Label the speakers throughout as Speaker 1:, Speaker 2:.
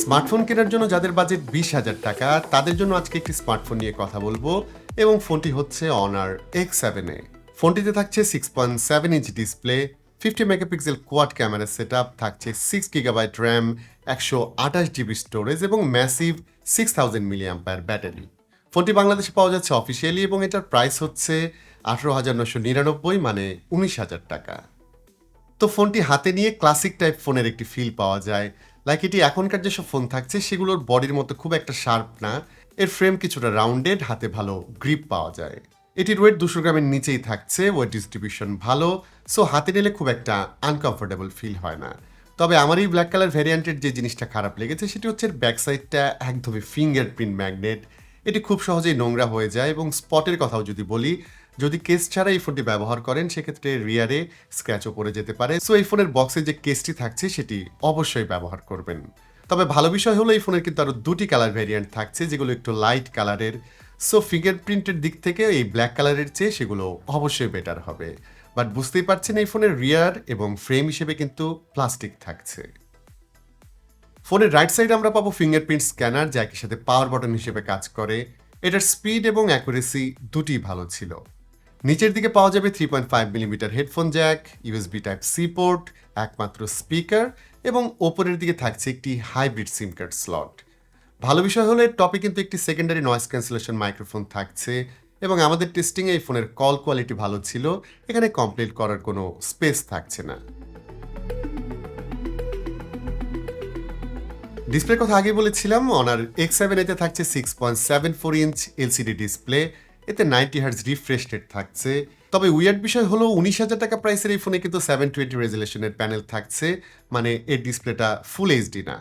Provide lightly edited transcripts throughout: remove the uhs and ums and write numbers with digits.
Speaker 1: Smartphone কেনার জন্য যাদের বাজেট 20,000 টাকা তাদের জন্য আজকে একটি স্মার্টফোন নিয়ে কথা বলবো এবং ফোনটি হচ্ছে Honor X7a। ফোনটিতে থাকছে 6.7 inch display, 50 megapixel quad camera setup, থাকছে 6 গিগাবাইট র্যাম, 128 জিবি স্টোরেজ এবং ম্যাসিভ 6000 মিলিঅ্যাম্পায়ার ব্যাটারি। ফোনটি বাংলাদেশে পাওয়া যাচ্ছে অফিসিয়ালি এবং এটার প্রাইস হচ্ছে 18,999 মানে 19,000 টাকা। তো ফোনটি হাতে নিয়ে ক্লাসিক টাইপ ফোনের একটি ফিল পাওয়া যায়, লাইক এটি এখনকার যেসব ফোন থাকছে সেগুলোর বডির মতো খুব একটা শার্প না, এর ফ্রেম কিছুটা রাউন্ডেড, হাতে ভালো গ্রিপ পাওয়া যায়। এটির ওয়েট 200 গ্রামের নিচেই থাকছে, ওয়েট ডিস্ট্রিবিউশন ভালো, সো হাতে নিলে খুব একটা আনকমফোর্টেবল ফিল হয় না। তবে আমার এই ব্ল্যাক কালার ভ্যারিয়েন্টের যে জিনিসটা খারাপ লেগেছে সেটি হচ্ছে ব্যাক সাইডটা একদমই ফিঙ্গারপ্রিন্ট ম্যাগনেট। এটি খুব সহজেই নোংরা হয়ে যায় এবং স্পটের কথাও যদি বলি, যদি কেস ছাড়া এই ফোনটি ব্যবহার করেন সেক্ষেত্রে রিয়ারে স্ক্র্যাচও পড়ে যেতে পারে। সো এই ফোনের বক্সে যে কেসটি থাকছে সেটি অবশ্যই ব্যবহার করবেন। তবে ভালো বিষয় হলো এই ফোনের কিন্তু আরও দুটি কালার ভ্যারিয়েন্ট থাকছে যেগুলো একটু লাইট কালারের। সো ফিঙ্গারপ্রিন্টের দিক থেকে এই ব্ল্যাক কালারের চেয়ে সেগুলো অবশ্যই বেটার হবে। বাট বুঝতেই পারছেন এই ফোনের রিয়ার এবং ফ্রেম হিসেবে কিন্তু প্লাস্টিক থাকছে। ফোনের রাইট সাইডে আমরা পাবো ফিঙ্গারপ্রিন্ট স্ক্যানার যা একই সাথে পাওয়ার বাটন হিসেবে কাজ করে। এটার স্পিড এবং অ্যাকুরেসি দুটি ভালো ছিল। নিচের দিকে পাওয়া যাবে 3.5 millimetre headphone jack, USB type C port, একমাত্র স্পিকার এবং ওপরের দিকে থাকছে একটি হাইব্রিড সিম কার্ড স্লট। ভালো বিষয় হলো এর টপে কিন্তু একটি সেকেন্ডারি নয়েজ ক্যান্সেলেশন মাইক্রোফোন থাকছে এবং আমাদের টেস্টিংয়ে এই ফোনের কল কোয়ালিটি ভালো ছিল, এখানে কমপ্লেন করার কোনো স্পেস থাকছে না। ডিসপ্লের কথা আগে বলেছিলাম, Honor X7a তে থাকছে 6.74 ইঞ্চ এলসিডি ডিসপ্লে, এতে 90 হার্জ রিফ্রেশ রেট থাকছে। তবে উইয়ার্ড বিষয় হলো 19,000 টাকা প্রাইসের এই ফোনে কিন্তু 720 রেজুলেশনের প্যানেল থাকছে, মানে এর ডিসপ্লেটা ফুল এইচডি না।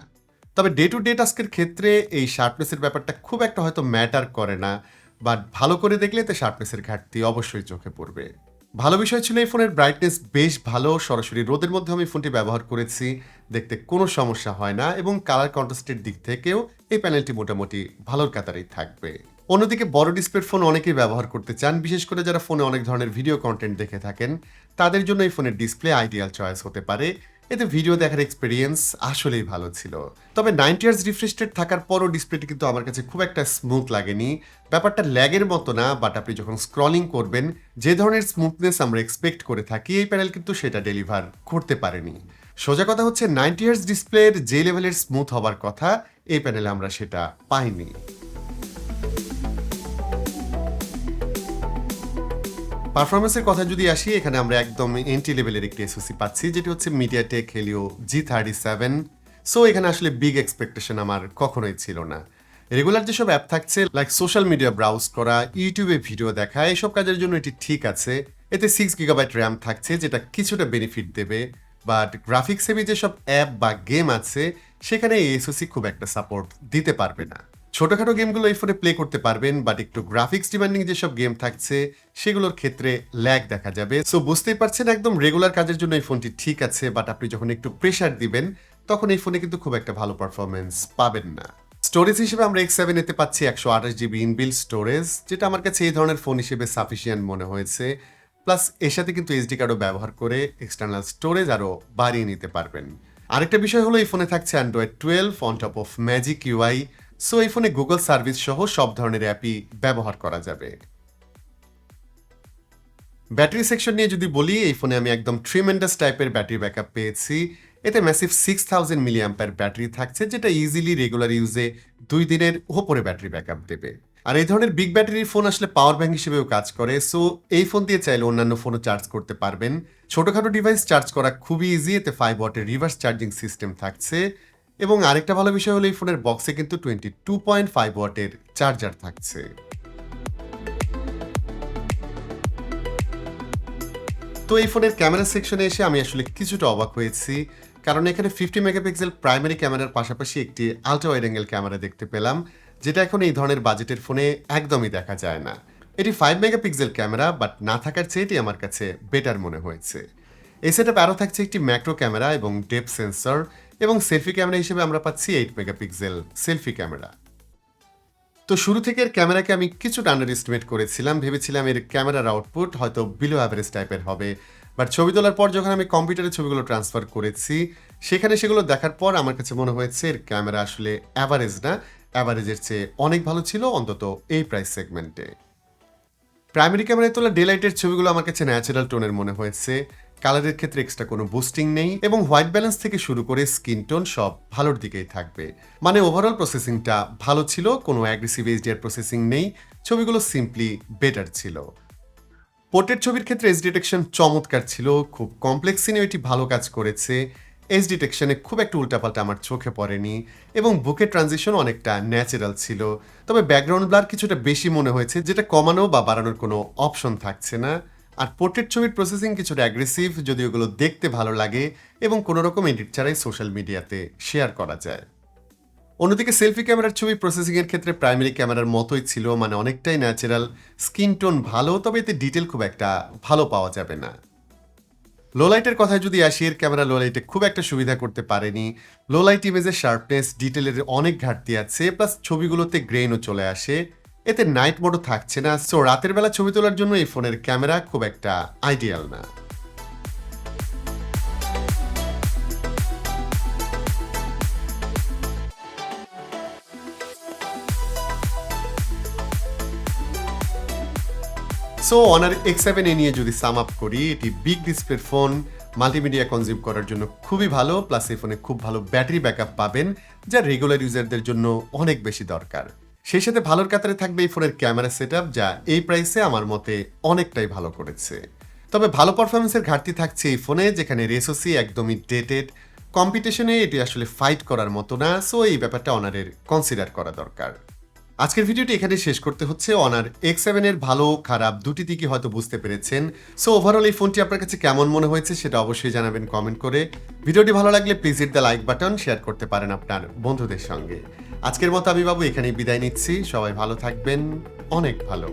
Speaker 1: তবে ডে টু ডে টাস্কের ক্ষেত্রে এই শার্পনেসের ব্যাপারটা খুব একটা হয়তো ম্যাটার করে না, বাট ভালো করে দেখলে এতে শার্পনেসের ঘাটতি অবশ্যই চোখে পড়বে। ভালো বিষয় ছিল এই ফোনের ব্রাইটনেস বেশ ভালো, সরাসরি রোদের মধ্যে আমি ফোনটি ব্যবহার করেছি, দেখতে কোনো সমস্যা হয় না এবং কালার কন্ট্রাস্টের দিক থেকেও এই প্যানেলটি মোটামুটি ভালোর কাতারেই থাকবে। অন্যদিকে বড় ডিসপ্লের ফোন অনেকেই ব্যবহার করতে চান, বিশেষ করে যারা ফোনে অনেক ধরনের ভিডিও কন্টেন্ট দেখে থাকেন তাদের জন্য এই ফোনের ডিসপ্লে আইডিয়াল চয়েস হতে পারে। এতে ভিডিও দেখার এক্সপিরিয়েন্স আসলেই ভালো ছিল। তবে 90 হার্জ রিফ্রেশ রেট থাকার পরও ডিসপ্লেটি কিন্তু আমার কাছে খুব একটা স্মুথ লাগেনি। ব্যাপারটা ল্যাগের মতো না, বাট আপনি যখন স্ক্রলিং করবেন যে ধরনের স্মুথনেস আমরা এক্সপেক্ট করে থাকি এই প্যানেল কিন্তু সেটা ডেলিভার করতে পারেনি। সোজা কথা হচ্ছে 90 হার্জ ডিসপ্লের যে লেভেলের স্মুথ হবার কথা এই প্যানেলে আমরা সেটা পাইনি। পারফরমেন্সের কথা যদি আসি, এখানে আমরা একদম এন্ট্রি লেভেলের একটি এসওসি পাচ্ছি যেটি হচ্ছে MediaTek Helio G37। সো এখানে আসলে বিগ এক্সপেকটেশন আমার কখনোই ছিল না। রেগুলার যেসব অ্যাপ থাকছে লাইক সোশ্যাল মিডিয়া ব্রাউজ করা, ইউটিউবে ভিডিও দেখা, এইসব কাজের জন্য এটি ঠিক আছে। এতে 6 গিগাবাইট র্যাম থাকছে যেটা কিছুটা বেনিফিট দেবে, বাট গ্রাফিক্স হেভি যেসব অ্যাপ বা গেম আছে সেখানে এই এসওসি খুব একটা সাপোর্ট দিতে পারবে না। ছোটখাটো গেমগুলো এই ফোনে প্লে করতে পারবেন, বাট একটু গ্রাফিক্স ডিমান্ডিং যেসব গেম থাকছে সেগুলোর ক্ষেত্রে ল্যাগ দেখা যাবে। সো বুঝতেই পারছেন একদম রেগুলার কাজের জন্য এই ফোনটি ঠিক আছে, বাট আপনি যখন একটু প্রেশার দিবেন তখন এই ফোনে কিন্তু খুব একটা ভালো পারফরমেন্স পাবেন না। স্টোরেজ হিসেবে আমরা X7 এতে পাচ্ছি 128 জিবি ইনবিল্ট স্টোরেজ, যেটা আমার কাছে এই ধরনের ফোন হিসেবে সাফিসিয়েন্ট মনে হয়েছে। প্লাস এর সাথে কিন্তু এইচডি কার্ডও ব্যবহার করে এক্সটার্নাল স্টোরেজ আরও বাড়িয়ে নিতে পারবেন। আরেকটা বিষয় হলো এই ফোনে থাকছে Android 12 on top of magic UI. So এই ফোনে গুগল সার্ভিস সহ সব ধরনের অ্যাপই ব্যবহার করা যাবে। ব্যাটারি সেকশন নিয়ে যদি বলি, এই ফোনে আমি একদম ট্রিমেন্ডাস টাইপের ব্যাটারি ব্যাকআপ পেয়েছি। এতে ম্যাসিভ 6000 মিলিঅ্যাম্পায়ার ব্যাটারি থাকছে যেটা ইজিলি রেগুলার ইউজে 2 দিনের উপরে ব্যাটারি ব্যাকআপ দেবে। আর এই ধরনের বিগ ব্যাটারির ফোন আসলে পাওয়ার ব্যাংক হিসেবেও কাজ করে। সো এই ফোন দিয়ে চাইলে অন্যান্য ফোনও চার্জ করতে পারবেন। ছোটখাটো ডিভাইস চার্জ করা খুবই ইজি, এতে 5 ওয়াটের রিভার্স চার্জিং সিস্টেম থাকছে এবং আরেকটা ভালো বিষয় হলো এই ফোনের বক্সে কিন্তু 22.5 ওয়াটের চার্জার থাকছে। তো এই ফোনের ক্যামেরা সেকশনে এসে আমি আসলে কিছুটা অবাক হয়েছি, কারণ এখানে 50 মেগাপিক্সেল প্রাইমারি ক্যামেরার পাশাপাশি একটি আলট্রা ওয়াইড অ্যাঙ্গেল ক্যামেরা দেখতে পেলাম, যেটা এখন এই ধরনের বাজেটের ফোনে একদমই দেখা যায় না। এটি 5 মেগাপিক্সেল ক্যামেরা, বাট না থাকার চেয়ে এটি আমার কাছে বেটার মনে হয়েছে। এই সেটআপে আরও থাকছে একটি ম্যাক্রো ক্যামেরা এবং ডেপথ সেন্সর, এবং সেলফি ক্যামেরা হিসেবে আমরা পাচ্ছি 8 মেগাপিক্সেল সেলফি ক্যামেরা। তো শুরু থেকে এর ক্যামেরাকে আমি কিছুটা আন্ডার এস্টিমেট করেছিলাম, ভেবেছিলাম এর ক্যামেরার আউটপুট হয়তো বিলো অ্যাভারেজ টাইপের হবে, বাট ছবি তোলার পর যখন আমি কম্পিউটারে ছবিগুলো ট্রান্সফার করেছি, সেখানে সেগুলো দেখার পর আমার কাছে মনে হয়েছে এর ক্যামেরা আসলে অ্যাভারেজ না, অ্যাভারেজের চেয়ে অনেক ভালো ছিল, অন্তত এই প্রাইস সেগমেন্টে। প্রাইমারি ক্যামেরায় তোলা ডে লাইটের ছবিগুলো আমার কাছে ন্যাচারাল টোনের মনে হয়েছে। কালারের ক্ষেত্রে এক্সট্রা কোনো বুস্টিং নেই এবং হোয়াইট ব্যালেন্স থেকে শুরু করে স্কিন টোন সব ভালোর দিকেই থাকবে। মানে ওভারঅল প্রসেসিংটা ভালো ছিল, কোনো অ্যাগ্রেসিভ এইচডিআর প্রসেসিং নেই, ছবিগুলো সিম্পলি বেটার ছিল। পোর্ট্রেট ছবির ক্ষেত্রে এজ ডিটেকশন চমৎকার ছিল, খুব কমপ্লেক্স সিনেও এটি ভালো কাজ করেছে। এজ ডিটেকশনে খুব একটা উল্টাপাল্টা আমার চোখে পড়েনি এবং বুকের ট্রানজিশন অনেকটা ন্যাচারাল ছিল। তবে ব্যাকগ্রাউন্ড ব্লার কিছুটা বেশি মনে হয়েছে, যেটা কমানো বা বাড়ানোর কোনো অপশন থাকছে না। আর পোর্ট্রেট ছবির প্রসেসিং কিছুটা অ্যাগ্রেসিভ, যদি ওগুলো দেখতে ভালো লাগে এবং কোনো রকম এডিট ছাড়াই সোশ্যাল মিডিয়াতে শেয়ার করা যায়। অন্যদিকে সেলফি ক্যামেরার ছবি প্রসেসিংয়ের ক্ষেত্রে প্রাইমারি ক্যামেরার মতোই ছিল, মানে অনেকটাই ন্যাচারাল, স্কিন টোন ভালো, তবে এতে ডিটেল খুব একটা ভালো পাওয়া যাবে না। লো লাইটের কথায় যদি আসি, এর ক্যামেরা লো লাইটে খুব একটা সুবিধা করতে পারেনি। লো লাইট ইমেজের শার্পনেস, ডিটেলের অনেক ঘাটতি আছে, প্লাস ছবিগুলোতে গ্রেইনও চলে আসে। এতে নাইট মোডও থাকছে না, সো রাতের বেলা ছবি তোলার জন্য এই ফোনের ক্যামেরা খুব একটা আইডিয়াল না। সো Honor X7a নিয়ে যদি সাম আপ করি, এটি বিগ ডিসপ্লের ফোন, মাল্টিমিডিয়া কনজিউম করার জন্য খুবই ভালো, প্লাস এই ফোনে খুব ভালো ব্যাটারি ব্যাকআপ পাবেন, যা রেগুলার ইউজারদের জন্য অনেক বেশি দরকার। সেই সাথে ভালোর কাতারে থাকবে এই ফোনের ক্যামেরা সেটআপ, যা এই প্রাইসে আমার মতে অনেকটাই ভালো করেছে। তবে ভালো পারফরমেন্সের ঘাটতি থাকছে এই ফোনে, যেখানে রেসোসি একদমই ডেটেড, কম্পিটিশনে এটি আসলে ফাইট করার মতো না, সো এই ব্যাপারটা অনারের কনসিডার করা দরকার। আজকের ভিডিওটি এখানে শেষ করতে হচ্ছে। Honor X7 এর ভালো খারাপ দুটি দিকই হয়তো বুঝতে পেরেছেন। সো ওভারঅল এই ফোনটি আপনার কাছে কেমন মনে হয়েছে সেটা অবশ্যই জানাবেন কমেন্ট করে। ভিডিওটি ভালো লাগলে please hit the like button, share করতে পারেন আপনার বন্ধুদের সঙ্গে। আজকের মতো আমি বাবু এখানেই বিদায় নিচ্ছি। সবাই ভালো থাকবেন, অনেক ভালো।